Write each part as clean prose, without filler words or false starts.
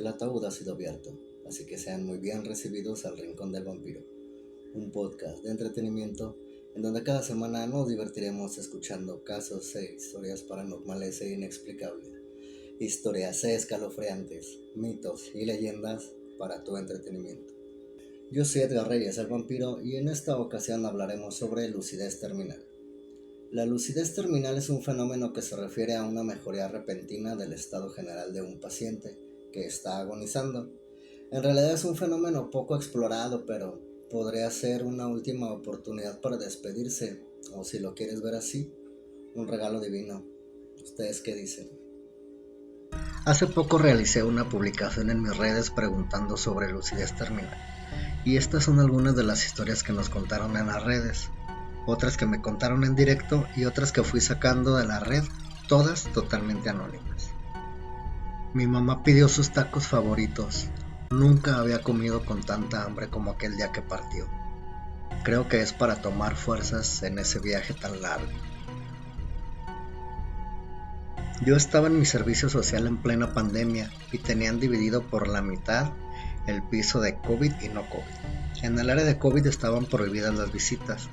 El ataúd ha sido abierto, así que sean muy bien recibidos al Rincón del Vampiro, un podcast de entretenimiento en donde cada semana nos divertiremos escuchando casos e historias paranormales e inexplicables, historias escalofriantes, mitos y leyendas para tu entretenimiento. Yo soy Edgar Reyes, el vampiro, y en esta ocasión hablaremos sobre lucidez terminal. La lucidez terminal es un fenómeno que se refiere a una mejoría repentina del estado general de un paciente que está agonizando. En realidad es un fenómeno poco explorado, pero podría ser una última oportunidad para despedirse, o si lo quieres ver así, un regalo divino. ¿Ustedes qué dicen? Hace poco realicé una publicación en mis redes preguntando sobre lucidez terminal, y estas son algunas de las historias que nos contaron en las redes. Otras que me contaron en directo y otras que fui sacando de la red, todas totalmente anónimas. Mi mamá pidió sus tacos favoritos. Nunca había comido con tanta hambre como aquel día que partió. Creo que es para tomar fuerzas en ese viaje tan largo. Yo estaba en mi servicio social en plena pandemia y tenían dividido por la mitad el piso de COVID y no COVID. En el área de COVID estaban prohibidas las visitas.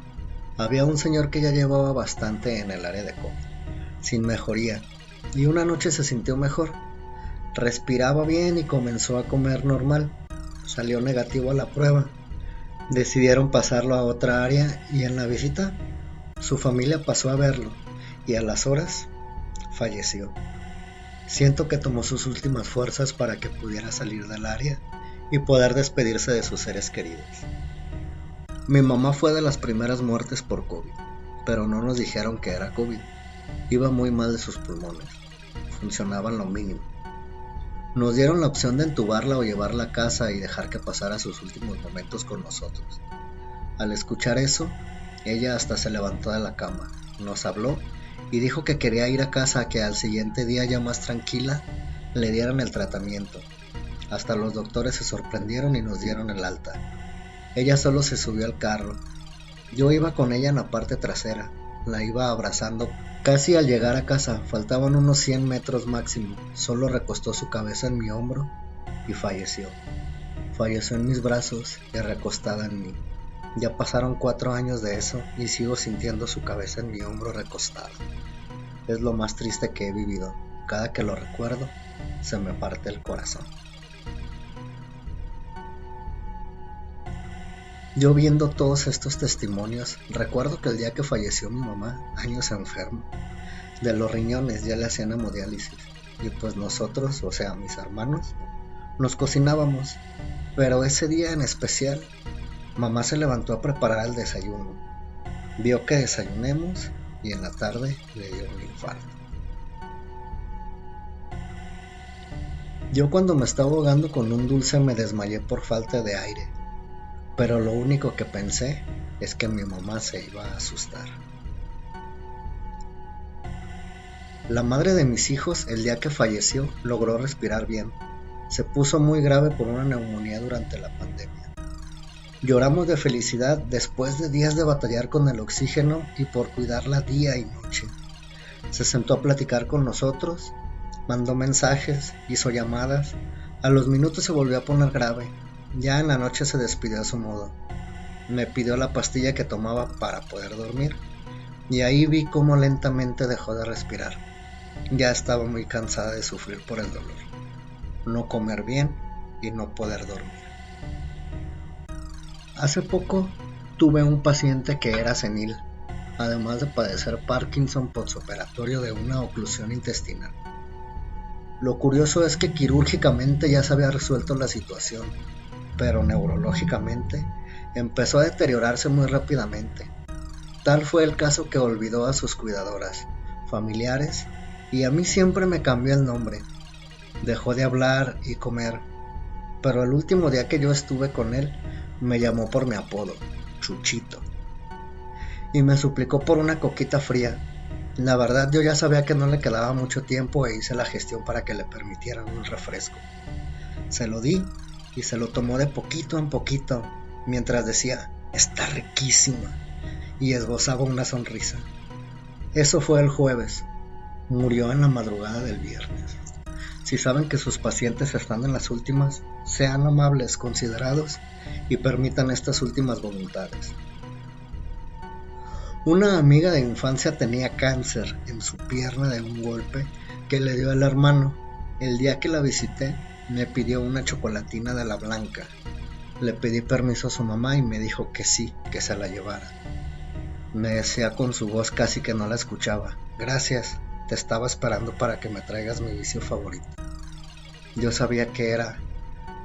Había un señor que ya llevaba bastante en el área de COVID, sin mejoría, y una noche se sintió mejor. Respiraba bien y comenzó a comer normal. Salió negativo a la prueba. Decidieron pasarlo a otra área y en la visita, su familia pasó a verlo y a las horas falleció. Siento que tomó sus últimas fuerzas para que pudiera salir del área y poder despedirse de sus seres queridos. Mi mamá fue de las primeras muertes por COVID, pero no nos dijeron que era COVID. Iba muy mal de sus pulmones, funcionaban lo mínimo. Nos dieron la opción de entubarla o llevarla a casa y dejar que pasara sus últimos momentos con nosotros. Al escuchar eso, ella hasta se levantó de la cama, nos habló y dijo que quería ir a casa, que al siguiente día ya más tranquila le dieran el tratamiento. Hasta los doctores se sorprendieron y nos dieron el alta. Ella solo se subió al carro. Yo iba con ella en la parte trasera, la iba abrazando. Casi al llegar a casa, faltaban unos 100 metros máximo, solo recostó su cabeza en mi hombro y falleció. Falleció en mis brazos y recostada en mí. Ya pasaron 4 años de eso y sigo sintiendo su cabeza en mi hombro recostada. Es lo más triste que he vivido. Cada que lo recuerdo, se me parte el corazón. Yo viendo todos estos testimonios, recuerdo que el día que falleció mi mamá, años enferma, de los riñones ya le hacían hemodiálisis, y pues nosotros, o sea mis hermanos, nos cocinábamos, pero ese día en especial, mamá se levantó a preparar el desayuno, vio que desayunemos y en la tarde le dio un infarto. Yo cuando me estaba ahogando con un dulce me desmayé por falta de aire. Pero lo único que pensé es que mi mamá se iba a asustar. La madre de mis hijos, el día que falleció, logró respirar bien. Se puso muy grave por una neumonía durante la pandemia. Lloramos de felicidad después de días de batallar con el oxígeno y por cuidarla día y noche. Se sentó a platicar con nosotros, mandó mensajes, hizo llamadas. A los minutos se volvió a poner grave. Ya en la noche se despidió a su modo. Me pidió la pastilla que tomaba para poder dormir, y ahí vi cómo lentamente dejó de respirar. Ya estaba muy cansada de sufrir por el dolor, no comer bien y no poder dormir. Hace poco tuve un paciente que era senil, además de padecer Parkinson postoperatorio de una oclusión intestinal. Lo curioso es que quirúrgicamente ya se había resuelto la situación, pero neurológicamente empezó a deteriorarse muy rápidamente. Tal fue el caso que olvidó a sus cuidadoras, familiares, y a mí siempre me cambió el nombre. Dejó de hablar y comer, pero el último día que yo estuve con él, me llamó por mi apodo, Chuchito, y me suplicó por una coquita fría. La verdad yo ya sabía que no le quedaba mucho tiempo e hice la gestión para que le permitieran un refresco. Se lo di y se lo tomó de poquito en poquito, mientras decía, está riquísima, y esbozaba una sonrisa. Eso fue el jueves. Murió en la madrugada del viernes. Si saben que sus pacientes están en las últimas, sean amables, considerados y permitan estas últimas voluntades. Una amiga de infancia tenía cáncer en su pierna de un golpe que le dio el hermano. El día que la visité, me pidió una chocolatina de la blanca. Le pedí permiso a su mamá y me dijo que sí, que se la llevara. Me decía con su voz casi que no la escuchaba: gracias, te estaba esperando para que me traigas mi vicio favorito. Yo sabía que era.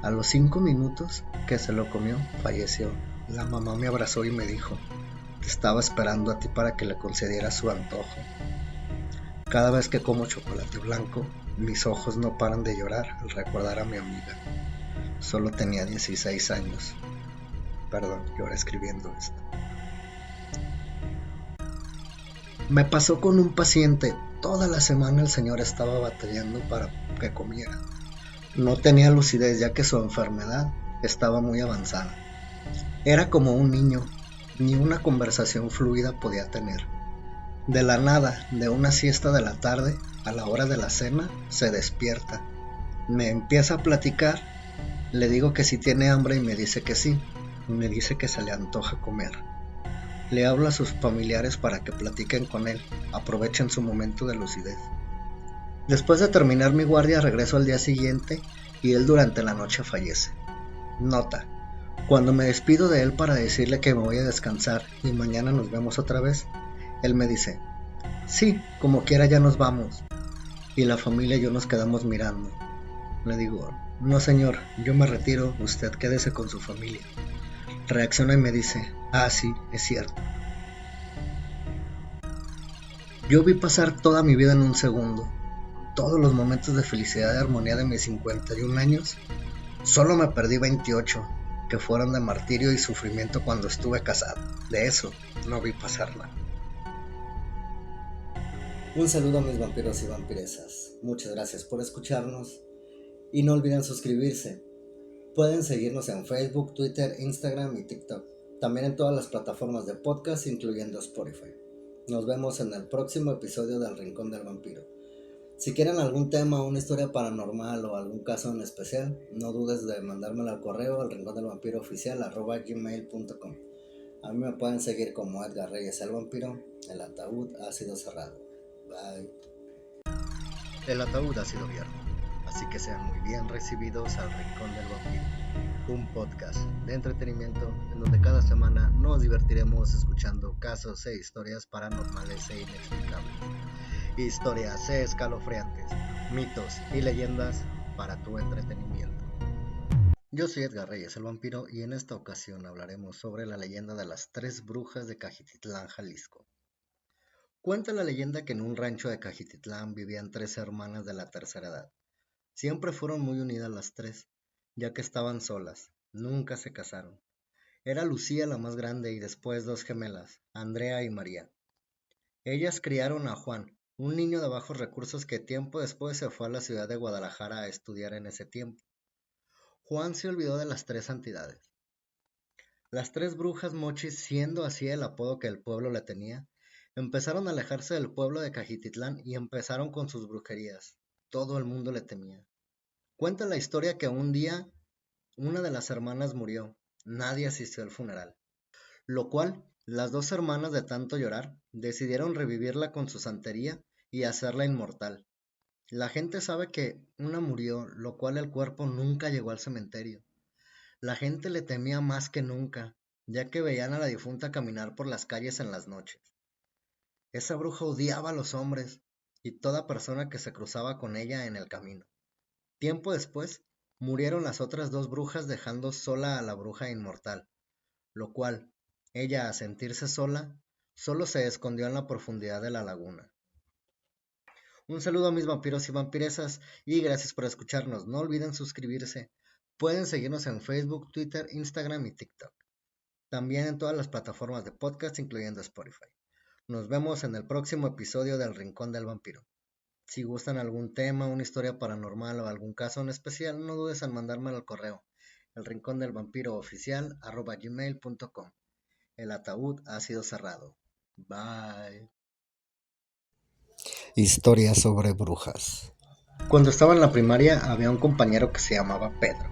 A los 5 minutos que se lo comió, falleció. La mamá me abrazó y me dijo: te estaba esperando a ti para que le concediera su antojo. Cada vez que como chocolate blanco, mis ojos no paran de llorar al recordar a mi amiga. Solo tenía 16 años. Perdón, lloré escribiendo esto. Me pasó con un paciente. Toda la semana el señor estaba batallando para que comiera. No tenía lucidez ya que su enfermedad estaba muy avanzada. Era como un niño, ni una conversación fluida podía tener. De la nada, de una siesta de la tarde, a la hora de la cena, se despierta. Me empieza a platicar, le digo que si tiene hambre y me dice que sí. Me dice que se le antoja comer. Le hablo a sus familiares para que platiquen con él, aprovechen su momento de lucidez. Después de terminar mi guardia regreso al día siguiente y él durante la noche fallece. Nota: cuando me despido de él para decirle que me voy a descansar y mañana nos vemos otra vez, él me dice: sí, como quiera ya nos vamos. Y la familia y yo nos quedamos mirando. Le digo: no señor, yo me retiro, usted quédese con su familia. Reacciona y me dice: ah sí, es cierto. Yo vi pasar toda mi vida en un segundo. Todos los momentos de felicidad y armonía de mis 51 años. Solo me perdí 28, que fueron de martirio y sufrimiento cuando estuve casado. De eso no vi pasar nada. Un saludo a mis vampiros y vampiresas. Muchas gracias por escucharnos y no olviden suscribirse. Pueden seguirnos en Facebook, Twitter, Instagram y TikTok. También en todas las plataformas de podcast, incluyendo Spotify. Nos vemos en el próximo episodio del Rincón del Vampiro. Si quieren algún tema, una historia paranormal o algún caso en especial, no dudes de mandármelo al correo al rincondelvampiroOficial@gmail.com. A mí me pueden seguir como Edgar Reyes el Vampiro. El ataúd ha sido cerrado. Bye. El ataúd ha sido abierto, así que sean muy bien recibidos al Rincón del Vampiro, un podcast de entretenimiento en donde cada semana nos divertiremos escuchando casos e historias paranormales e inexplicables. Historias escalofriantes, mitos y leyendas para tu entretenimiento. Yo soy Edgar Reyes el Vampiro y en esta ocasión hablaremos sobre la leyenda de las tres brujas de Cajititlán, Jalisco. Cuenta la leyenda que en un rancho de Cajititlán vivían tres hermanas de la tercera edad. Siempre fueron muy unidas las tres, ya que estaban solas, nunca se casaron. Era Lucía la más grande y después dos gemelas, Andrea y María. Ellas criaron a Juan, un niño de bajos recursos que tiempo después se fue a la ciudad de Guadalajara a estudiar en ese tiempo. Juan se olvidó de las tres entidades. Las tres brujas mochis, siendo así el apodo que el pueblo le tenía, empezaron a alejarse del pueblo de Cajititlán y empezaron con sus brujerías. Todo el mundo le temía. Cuenta la historia que un día una de las hermanas murió. Nadie asistió al funeral. Lo cual, las dos hermanas de tanto llorar, decidieron revivirla con su santería y hacerla inmortal. La gente sabe que una murió, lo cual el cuerpo nunca llegó al cementerio. La gente le temía más que nunca, ya que veían a la difunta caminar por las calles en las noches. Esa bruja odiaba a los hombres y toda persona que se cruzaba con ella en el camino. Tiempo después, murieron las otras dos brujas dejando sola a la bruja inmortal, lo cual, ella, a sentirse sola, solo se escondió en la profundidad de la laguna. Un saludo a mis vampiros y vampiresas y gracias por escucharnos. No olviden suscribirse. Pueden seguirnos en Facebook, Twitter, Instagram y TikTok. También en todas las plataformas de podcast, incluyendo Spotify. Nos vemos en el próximo episodio del Rincón del Vampiro. Si gustan algún tema, una historia paranormal o algún caso en especial, no dudes en mandármelo al correo elrincondelvampirooficial@gmail.com. El ataúd ha sido cerrado. Bye. Historias sobre brujas. Cuando estaba en la primaria había un compañero que se llamaba Pedro.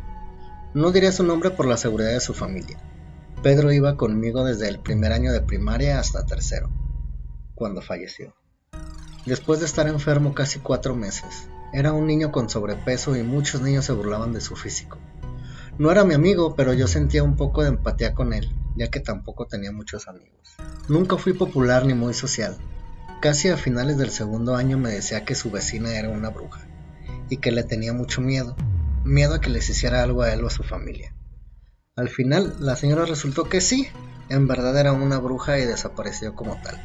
No diré su nombre por la seguridad de su familia. Pedro iba conmigo desde el primer año de primaria hasta tercero, cuando falleció. Después de estar enfermo casi 4 meses, era un niño con sobrepeso y muchos niños se burlaban de su físico. No era mi amigo, pero yo sentía un poco de empatía con él, ya que tampoco tenía muchos amigos. Nunca fui popular ni muy social. Casi a finales del segundo año me decía que su vecina era una bruja, y que le tenía mucho miedo a que les hiciera algo a él o a su familia. Al final, la señora resultó que sí, en verdad era una bruja y desapareció como tal.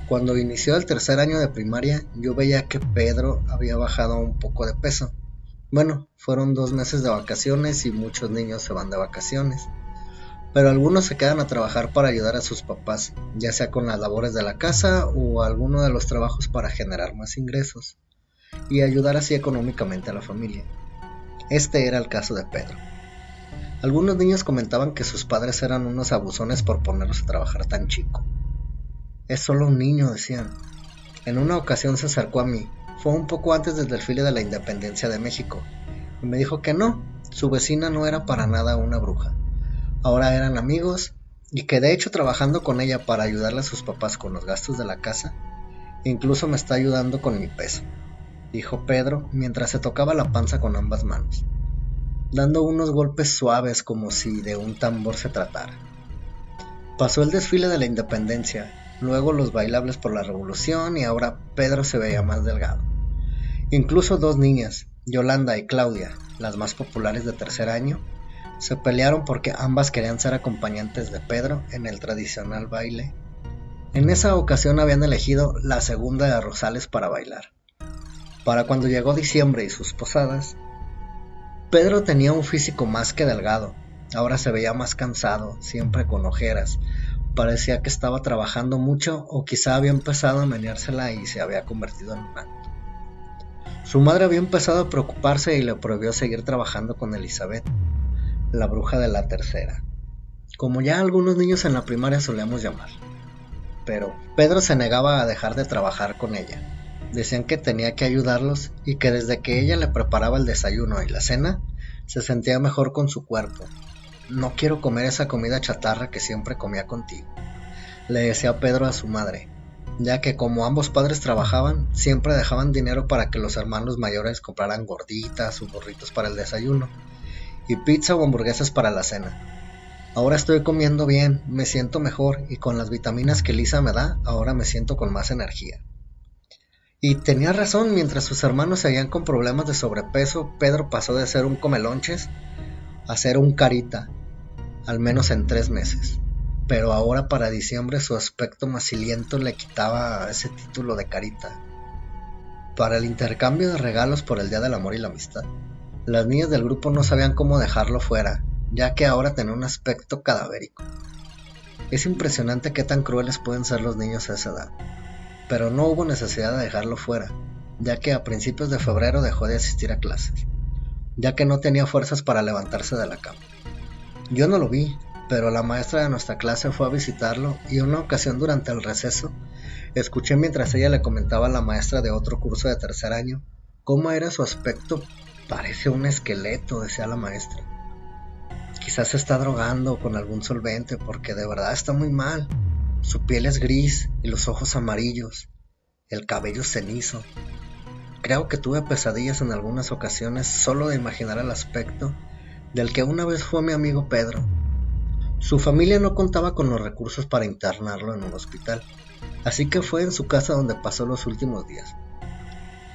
Cuando inició el tercer año de primaria, yo veía que Pedro había bajado un poco de peso. Bueno, fueron 2 meses de vacaciones y muchos niños se van de vacaciones. Pero algunos se quedan a trabajar para ayudar a sus papás, ya sea con las labores de la casa o alguno de los trabajos para generar más ingresos y ayudar así económicamente a la familia. Este era el caso de Pedro. Algunos niños comentaban que sus padres eran unos abusones por ponerlos a trabajar tan chico. Es solo un niño, decían. En una ocasión se acercó a mí, fue un poco antes del desfile de la Independencia de México, y me dijo que no, su vecina no era para nada una bruja. Ahora eran amigos, y que de hecho trabajando con ella para ayudarle a sus papás con los gastos de la casa, incluso me está ayudando con mi peso, dijo Pedro mientras se tocaba la panza con ambas manos, dando unos golpes suaves como si de un tambor se tratara. Pasó el desfile de la Independencia, luego los bailables por la Revolución y ahora Pedro se veía más delgado. Incluso 2 niñas, Yolanda y Claudia, las más populares de tercer año, se pelearon porque ambas querían ser acompañantes de Pedro en el tradicional baile. En esa ocasión habían elegido la segunda de Rosales para bailar. Para cuando llegó diciembre y sus posadas, Pedro tenía un físico más que delgado. Ahora se veía más cansado, siempre con ojeras. Parecía que estaba trabajando mucho o quizá había empezado a meneársela y se había convertido en un acto. Su madre había empezado a preocuparse y le prohibió seguir trabajando con Elizabeth, la bruja de la tercera, como ya algunos niños en la primaria solíamos llamar. Pero Pedro se negaba a dejar de trabajar con ella. Decían que tenía que ayudarlos y que desde que ella le preparaba el desayuno y la cena, se sentía mejor con su cuerpo. No quiero comer esa comida chatarra que siempre comía contigo, le decía Pedro a su madre, ya que como ambos padres trabajaban, siempre dejaban dinero para que los hermanos mayores compraran gorditas o burritos para el desayuno, y pizza o hamburguesas para la cena. Ahora estoy comiendo bien, me siento mejor y con las vitaminas que Lisa me da, ahora me siento con más energía. Y tenía razón, mientras sus hermanos seguían con problemas de sobrepeso, Pedro pasó de ser un comelonches a ser un carita, al menos en 3 meses. Pero ahora para diciembre su aspecto maciliento le quitaba ese título de carita. Para el intercambio de regalos por el Día del Amor y la Amistad, las niñas del grupo no sabían cómo dejarlo fuera, ya que ahora tenía un aspecto cadavérico. Es impresionante qué tan crueles pueden ser los niños a esa edad, pero no hubo necesidad de dejarlo fuera, ya que a principios de febrero dejó de asistir a clases, ya que no tenía fuerzas para levantarse de la cama. Yo no lo vi, pero la maestra de nuestra clase fue a visitarlo y una ocasión durante el receso, escuché mientras ella le comentaba a la maestra de otro curso de tercer año cómo era su aspecto. Parece un esqueleto, decía la maestra. Quizás se está drogando con algún solvente porque de verdad está muy mal. Su piel es gris y los ojos amarillos, el cabello cenizo. Creo que tuve pesadillas en algunas ocasiones solo de imaginar el aspecto del que una vez fue mi amigo Pedro. Su familia no contaba con los recursos para internarlo en un hospital, así que fue en su casa donde pasó los últimos días.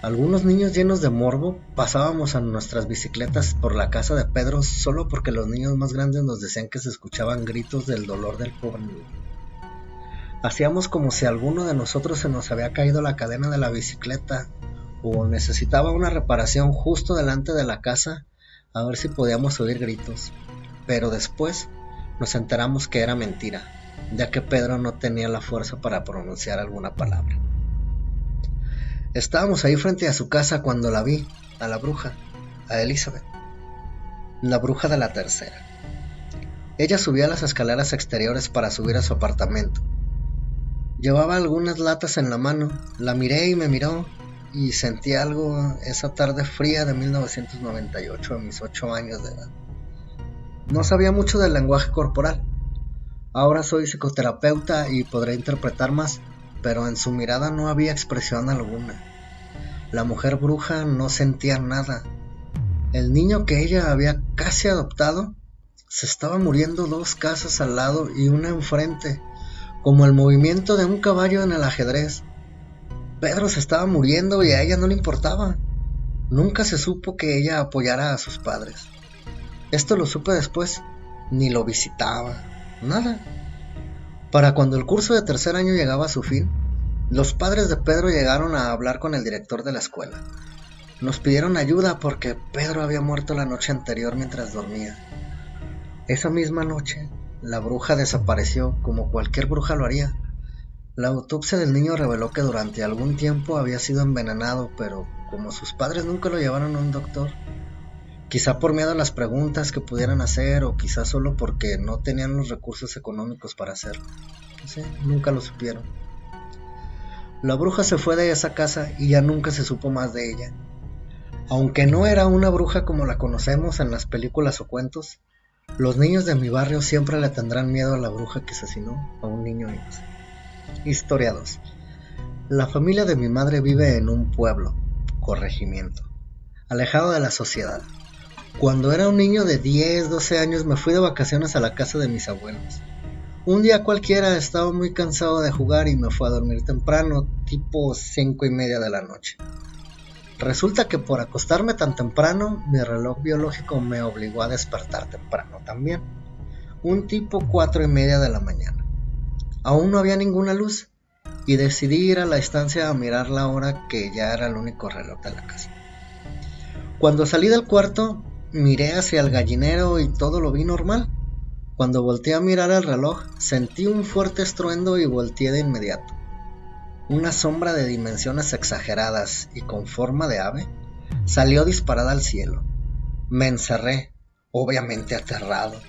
Algunos niños llenos de morbo pasábamos a nuestras bicicletas por la casa de Pedro solo porque los niños más grandes nos decían que se escuchaban gritos del dolor del pobre niño. Hacíamos como si a alguno de nosotros se nos había caído la cadena de la bicicleta o necesitaba una reparación justo delante de la casa, a ver si podíamos oír gritos. Pero después nos enteramos que era mentira, ya que Pedro no tenía la fuerza para pronunciar alguna palabra. Estábamos ahí frente a su casa cuando la vi, a la bruja, a Elizabeth, la bruja de la tercera. Ella subía las escaleras exteriores para subir a su apartamento. Llevaba algunas latas en la mano, la miré y me miró, y sentí algo esa tarde fría de 1998 a mis 8 años de edad. No sabía mucho del lenguaje corporal. Ahora soy psicoterapeuta y podré interpretar más, pero en su mirada no había expresión alguna. La mujer bruja no sentía nada. El niño que ella había casi adoptado se estaba muriendo 2 casas al lado y una enfrente, como el movimiento de un caballo en el ajedrez. Pedro se estaba muriendo y a ella no le importaba. Nunca se supo que ella apoyara a sus padres. Esto lo supe después. Ni lo visitaba. Nada. Para cuando el curso de tercer año llegaba a su fin, los padres de Pedro llegaron a hablar con el director de la escuela. Nos pidieron ayuda porque Pedro había muerto la noche anterior mientras dormía. Esa misma noche, la bruja desapareció como cualquier bruja lo haría. La autopsia del niño reveló que durante algún tiempo había sido envenenado, pero como sus padres nunca lo llevaron a un doctor, quizá por miedo a las preguntas que pudieran hacer o quizá solo porque no tenían los recursos económicos para hacerlo. No sé, nunca lo supieron. La bruja se fue de esa casa y ya nunca se supo más de ella. Aunque no era una bruja como la conocemos en las películas o cuentos, los niños de mi barrio siempre le tendrán miedo a la bruja que asesinó a un niño inocente. Historia 2. La familia de mi madre vive en un pueblo, corregimiento, alejado de la sociedad. Cuando era un niño de 10, 12 años me fui de vacaciones a la casa de mis abuelos. Un día cualquiera estaba muy cansado de jugar y me fui a dormir temprano, tipo 5:30 de la noche. Resulta que por acostarme tan temprano, mi reloj biológico me obligó a despertar temprano también. Un tipo 4:30 de la mañana. Aún no había ninguna luz y decidí ir a la estancia a mirar la hora, que ya era el único reloj de la casa. Cuando salí del cuarto, miré hacia el gallinero y todo lo vi normal. Cuando volteé a mirar el reloj, sentí un fuerte estruendo y volteé de inmediato. Una sombra de dimensiones exageradas y con forma de ave salió disparada al cielo. Me encerré, obviamente aterrado.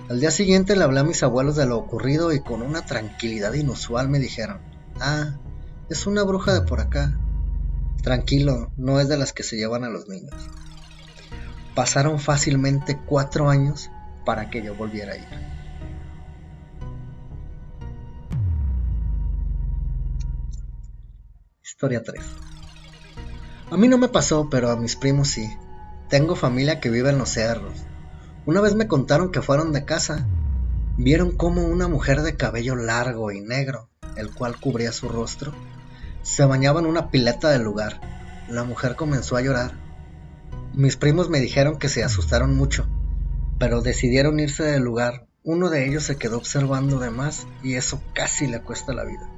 Al día siguiente le hablé a mis abuelos de lo ocurrido y con una tranquilidad inusual me dijeron: es una bruja de por acá. Tranquilo, no es de las que se llevan a los niños. Pasaron fácilmente 4 años para que yo volviera a ir. Historia 3. A mí no me pasó, pero a mis primos sí. Tengo familia que vive en los cerros. Una vez me contaron que fueron de casa. Vieron cómo una mujer de cabello largo y negro, el cual cubría su rostro, se bañaba en una pileta del lugar. La mujer comenzó a llorar. Mis primos me dijeron que se asustaron mucho, pero decidieron irse del lugar. Uno de ellos se quedó observando de más y eso casi le cuesta la vida.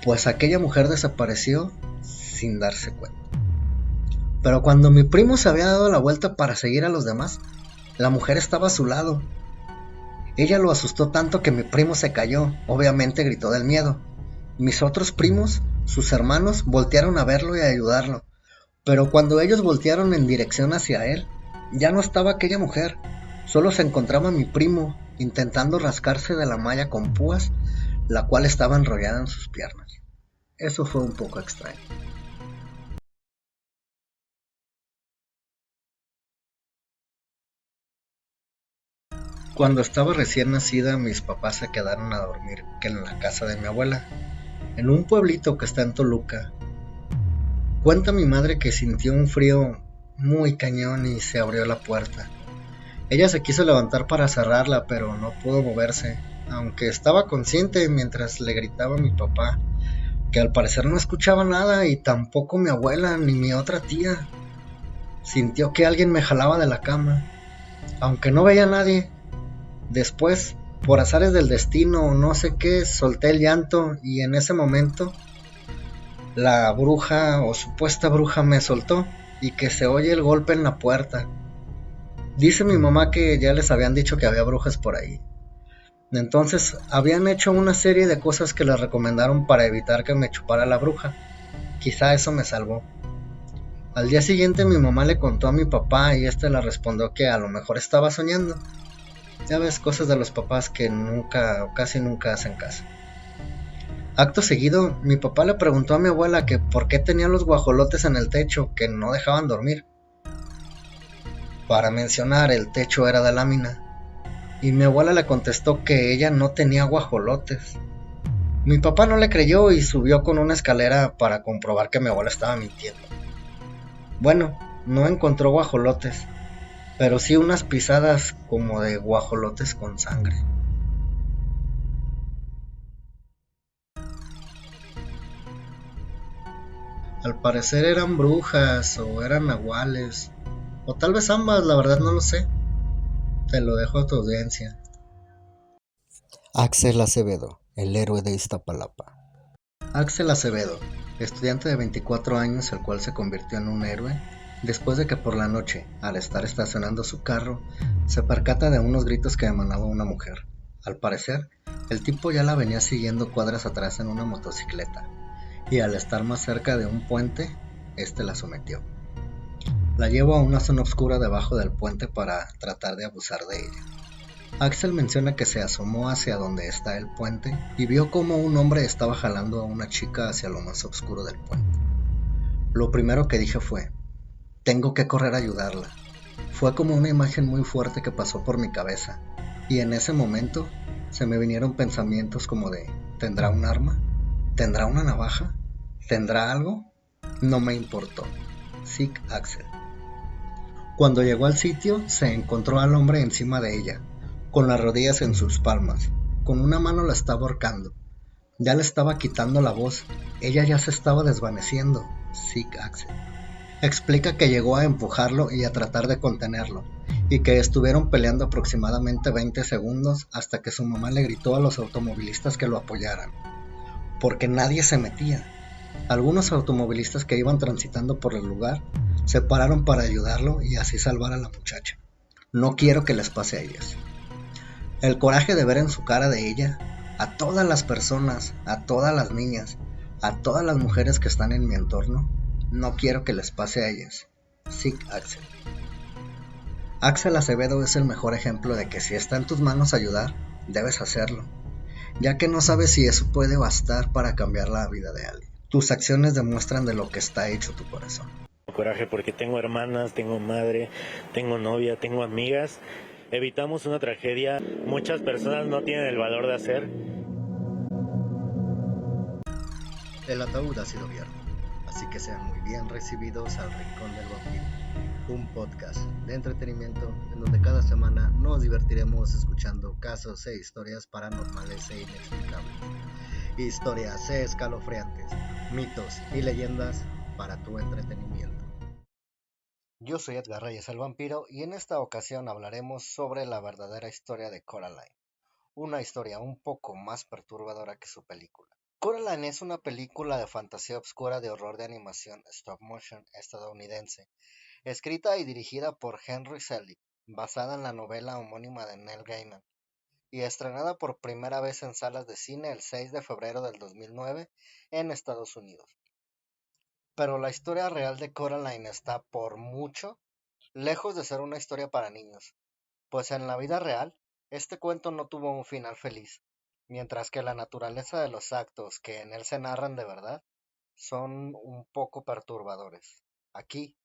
Pues aquella mujer desapareció sin darse cuenta. Pero cuando mi primo se había dado la vuelta para seguir a los demás, la mujer estaba a su lado. Ella lo asustó tanto que mi primo se cayó, obviamente gritó del miedo. Mis otros primos, sus hermanos, voltearon a verlo y a ayudarlo. Pero cuando ellos voltearon en dirección hacia él, ya no estaba aquella mujer. Solo se encontraba mi primo, intentando rascarse de la malla con púas, la cual estaba enrollada en sus piernas. Eso fue un poco extraño. Cuando estaba recién nacida, mis papás se quedaron a dormir en la casa de mi abuela, en un pueblito que está en Toluca. Cuenta mi madre que sintió un frío muy cañón y se abrió la puerta. Ella se quiso levantar para cerrarla, pero no pudo moverse, aunque estaba consciente mientras le gritaba a mi papá, que al parecer no escuchaba nada, y tampoco mi abuela ni mi otra tía. Sintió que alguien me jalaba de la cama, aunque no veía a nadie. Después, por azares del destino o no sé qué, solté el llanto y en ese momento la bruja o supuesta bruja me soltó y que se oye el golpe en la puerta. Dice mi mamá que ya les habían dicho que había brujas por ahí. Entonces habían hecho una serie de cosas que les recomendaron para evitar que me chupara la bruja. Quizá eso me salvó. Al día siguiente mi mamá le contó a mi papá y este le respondió que a lo mejor estaba soñando. Ya ves, cosas de los papás que nunca o casi nunca hacen caso. Acto seguido, mi papá le preguntó a mi abuela que por qué tenía los guajolotes en el techo que no dejaban dormir. Para mencionar, el techo era de lámina, y mi abuela le contestó que ella no tenía guajolotes. Mi papá no le creyó y subió con una escalera para comprobar que mi abuela estaba mintiendo. Bueno, no encontró guajolotes, pero sí unas pisadas como de guajolotes con sangre. Al parecer eran brujas o eran nahuales, o tal vez ambas, la verdad no lo sé. Te lo dejo a tu audiencia. Axel Acevedo, el héroe de Iztapalapa. Axel Acevedo, estudiante de 24 años el cual se convirtió en un héroe después de que por la noche, al estar estacionando su carro, se percata de unos gritos que emanaba una mujer. Al parecer, el tipo ya la venía siguiendo cuadras atrás en una motocicleta, y al estar más cerca de un puente, este la sometió. La llevó a una zona oscura debajo del puente para tratar de abusar de ella. Axel menciona que se asomó hacia donde está el puente y vio cómo un hombre estaba jalando a una chica hacia lo más oscuro del puente. Lo primero que dije fue, tengo que correr a ayudarla. Fue como una imagen muy fuerte que pasó por mi cabeza, y en ese momento se me vinieron pensamientos como de, ¿tendrá un arma? ¿Tendrá una navaja? ¿Tendrá algo? No me importó. Sick Axel. Cuando llegó al sitio, se encontró al hombre encima de ella, con las rodillas en sus palmas. Con una mano la estaba ahorcando. Ya le estaba quitando la voz. Ella ya se estaba desvaneciendo. Sick Axel. Explica que llegó a empujarlo y a tratar de contenerlo, y que estuvieron peleando aproximadamente 20 segundos hasta que su mamá le gritó a los automovilistas que lo apoyaran, porque nadie se metía. Algunos automovilistas que iban transitando por el lugar se pararon para ayudarlo y así salvar a la muchacha. No quiero que les pase a ellas. El coraje de ver en su cara de ella a todas las personas, a todas las niñas, a todas las mujeres que están en mi entorno, no quiero que les pase a ellas. Sick Axel. Axel Acevedo es el mejor ejemplo de que si está en tus manos ayudar, debes hacerlo, ya que no sabes si eso puede bastar para cambiar la vida de alguien. Tus acciones demuestran de lo que está hecho tu corazón. Coraje porque tengo hermanas, tengo madre, tengo novia, tengo amigas. Evitamos una tragedia. Muchas personas no tienen el valor de hacer. El ataúd ha sido abierto, así que sean muy bien recibidos al Rincón del Vampiro, un podcast de entretenimiento en donde cada semana nos divertiremos escuchando casos e historias paranormales e inexplicables, historias escalofriantes, mitos y leyendas para tu entretenimiento. Yo soy Edgar Reyes el Vampiro y en esta ocasión hablaremos sobre la verdadera historia de Coraline, una historia un poco más perturbadora que su película. Coraline es una película de fantasía oscura de horror de animación stop motion estadounidense, escrita y dirigida por Henry Selick, basada en la novela homónima de Neil Gaiman, y estrenada por primera vez en salas de cine el 6 de febrero del 2009 en Estados Unidos. Pero la historia real de Coraline está por mucho lejos de ser una historia para niños, pues en la vida real, este cuento no tuvo un final feliz, mientras que la naturaleza de los actos que en él se narran de verdad son un poco perturbadores. Aquí,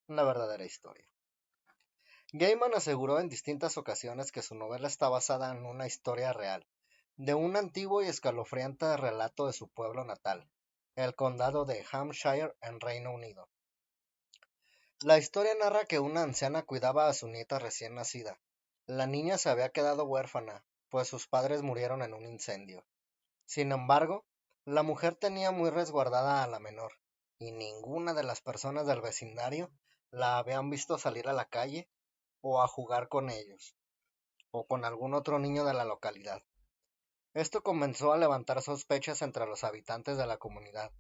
una verdadera historia. Gaiman aseguró en distintas ocasiones que su novela está basada en una historia real, de un antiguo y escalofriante relato de su pueblo natal, el condado de Hampshire en Reino Unido. La historia narra que una anciana cuidaba a su nieta recién nacida. La niña se había quedado huérfana, pues sus padres murieron en un incendio. Sin embargo, la mujer tenía muy resguardada a la menor, y ninguna de las personas del vecindario la habían visto salir a la calle o a jugar con ellos, o con algún otro niño de la localidad. Esto comenzó a levantar sospechas entre los habitantes de la comunidad,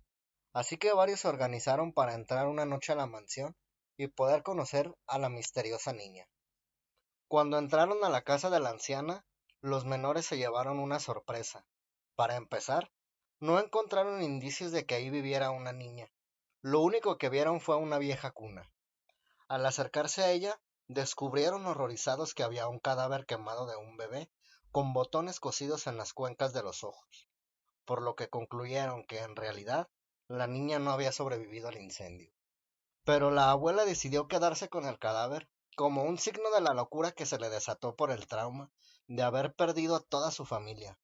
así que varios se organizaron para entrar una noche a la mansión y poder conocer a la misteriosa niña. Cuando entraron a la casa de la anciana, los menores se llevaron una sorpresa. Para empezar, no encontraron indicios de que ahí viviera una niña. Lo único que vieron fue una vieja cuna. Al acercarse a ella, descubrieron horrorizados que había un cadáver quemado de un bebé, con botones cosidos en las cuencas de los ojos. por lo que concluyeron que en realidad la niña no había sobrevivido al incendio. Pero la abuela decidió quedarse con el cadáver como un signo de la locura que se le desató por el trauma de haber perdido a toda su familia.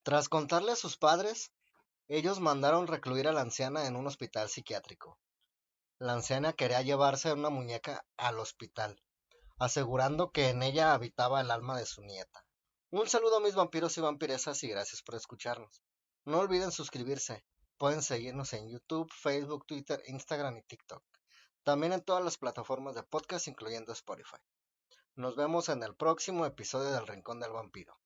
Tras contarle a sus padres, ellos mandaron recluir a la anciana en un hospital psiquiátrico. La anciana quería llevarse una muñeca al hospital, asegurando que en ella habitaba el alma de su nieta. Un saludo a mis vampiros y vampiresas y gracias por escucharnos. No olviden suscribirse. Pueden seguirnos en YouTube, Facebook, Twitter, Instagram y TikTok. También en todas las plataformas de podcast, incluyendo Spotify. Nos vemos en el próximo episodio del Rincón del Vampiro.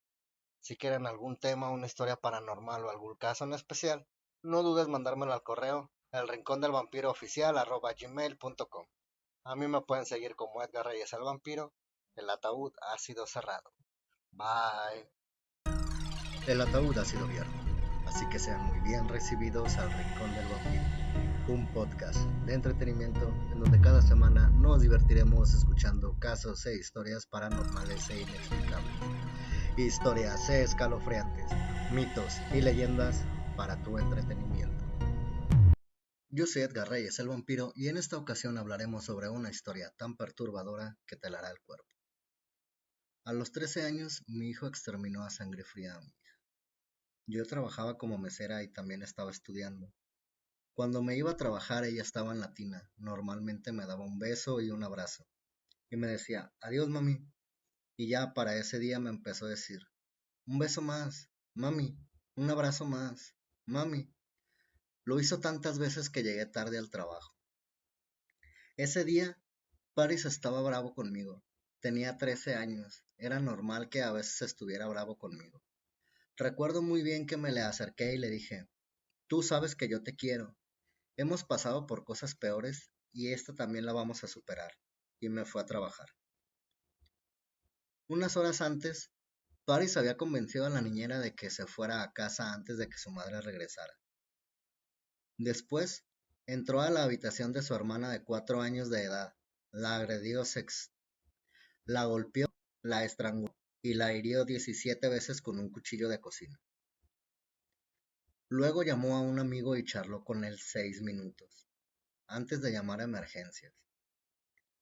Si quieren algún tema, una historia paranormal o algún caso en especial, no dudes en mandármelo al correo elrincondelvampiroOficial@gmail.com. A mí me pueden seguir como Edgar Reyes el Vampiro. El ataúd ha sido cerrado. Bye. El ataúd ha sido abierto, así que sean muy bien recibidos al Rincón del Vampiro, un podcast de entretenimiento en donde cada semana nos divertiremos escuchando casos e historias paranormales e inexplicables, historias escalofriantes, mitos y leyendas para tu entretenimiento. Yo soy Edgar Reyes el Vampiro y en esta ocasión hablaremos sobre una historia tan perturbadora que te helará el cuerpo. A los 13 años mi hijo exterminó a sangre fría a mi hija. Yo trabajaba como mesera y también estaba estudiando. Cuando me iba a trabajar ella estaba en la tina. Normalmente me daba un beso y un abrazo. Y me decía, adiós mami. Y ya para ese día me empezó a decir, un beso más, mami, un abrazo más, mami. Lo hizo tantas veces que llegué tarde al trabajo. Ese día, Paris estaba bravo conmigo. Tenía 13 años. Era normal que a veces estuviera bravo conmigo. Recuerdo muy bien que me le acerqué y le dije, tú sabes que yo te quiero. Hemos pasado por cosas peores y esta también la vamos a superar. Y me fue a trabajar. Unas horas antes, Paris había convencido a la niñera de que se fuera a casa antes de que su madre regresara. Después, entró a la habitación de su hermana de 4 años de edad, la agredió la golpeó, la estranguló y la hirió 17 veces con un cuchillo de cocina. Luego llamó a un amigo y charló con él 6 minutos, antes de llamar a emergencias.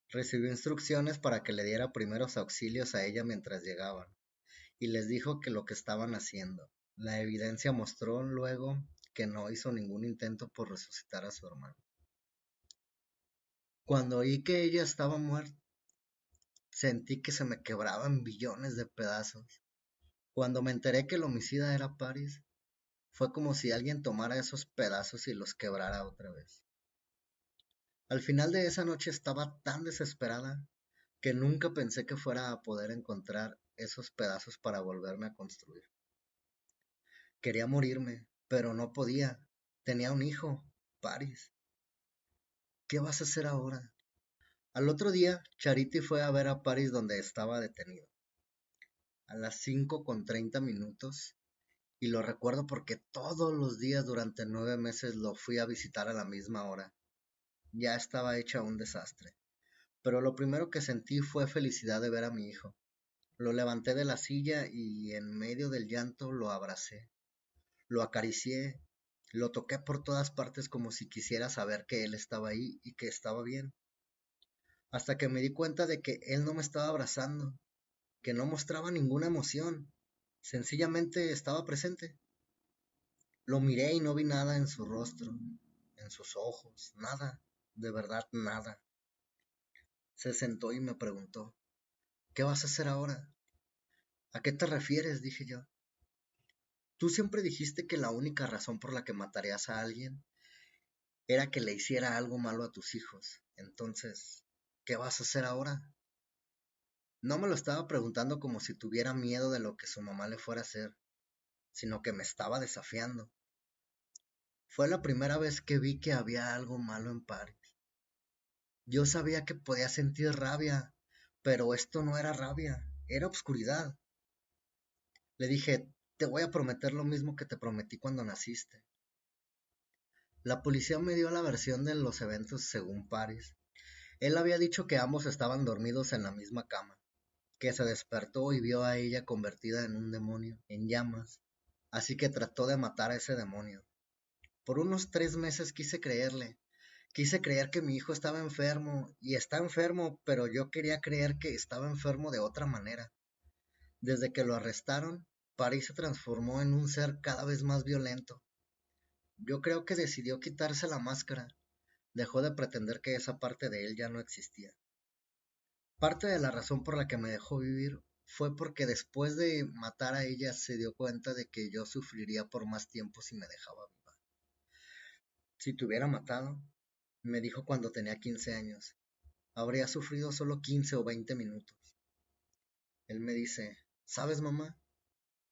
Recibió instrucciones para que le diera primeros auxilios a ella mientras llegaban, y les dijo que lo que estaban haciendo. La evidencia mostró luego que no hizo ningún intento por resucitar a su hermano. Cuando oí que ella estaba muerta, sentí que se me quebraban billones de pedazos. Cuando me enteré que el homicida era Paris, fue como si alguien tomara esos pedazos y los quebrara otra vez. Al final de esa noche estaba tan desesperada que nunca pensé que fuera a poder encontrar esos pedazos para volverme a construir. Quería morirme, pero no podía. Tenía un hijo, Paris. ¿Qué vas a hacer ahora? Al otro día, Charity fue a ver a Paris donde estaba detenido. A las 5:30 y lo recuerdo porque todos los días durante 9 meses lo fui a visitar a la misma hora. Ya estaba hecha un desastre, pero lo primero que sentí fue felicidad de ver a mi hijo. Lo levanté de la silla y en medio del llanto lo abracé, lo acaricié, lo toqué por todas partes como si quisiera saber que él estaba ahí y que estaba bien, hasta que me di cuenta de que él no me estaba abrazando, que no mostraba ninguna emoción, sencillamente estaba presente. Lo miré y no vi nada en su rostro, en sus ojos, nada, de verdad nada. Se sentó y me preguntó, ¿qué vas a hacer ahora? ¿A qué te refieres? Dije yo. Tú siempre dijiste que la única razón por la que matarías a alguien era que le hiciera algo malo a tus hijos. Entonces, ¿qué vas a hacer ahora? No me lo estaba preguntando como si tuviera miedo de lo que su mamá le fuera a hacer, sino que me estaba desafiando. Fue la primera vez que vi que había algo malo en Paris. Yo sabía que podía sentir rabia, pero esto no era rabia, era obscuridad. Le dije, te voy a prometer lo mismo que te prometí cuando naciste. La policía me dio la versión de los eventos según Paris. Él había dicho que ambos estaban dormidos en la misma cama, que se despertó y vio a ella convertida en un demonio, en llamas, así que trató de matar a ese demonio. Por unos 3 meses quise creerle. Quise creer que mi hijo estaba enfermo, y está enfermo, pero yo quería creer que estaba enfermo de otra manera. Desde que lo arrestaron, Paris se transformó en un ser cada vez más violento. Yo creo que decidió quitarse la máscara. Dejó de pretender que esa parte de él ya no existía. Parte de la razón por la que me dejó vivir fue porque después de matar a ella se dio cuenta de que yo sufriría por más tiempo si me dejaba viva. Si te hubiera matado, me dijo cuando tenía 15 años, habría sufrido solo 15 o 20 minutos. Él me dice, ¿sabes, mamá?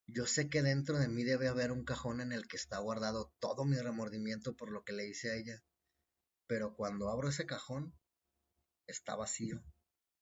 Yo sé que dentro de mí debe haber un cajón en el que está guardado todo mi remordimiento por lo que le hice a ella, pero cuando abro ese cajón, está vacío.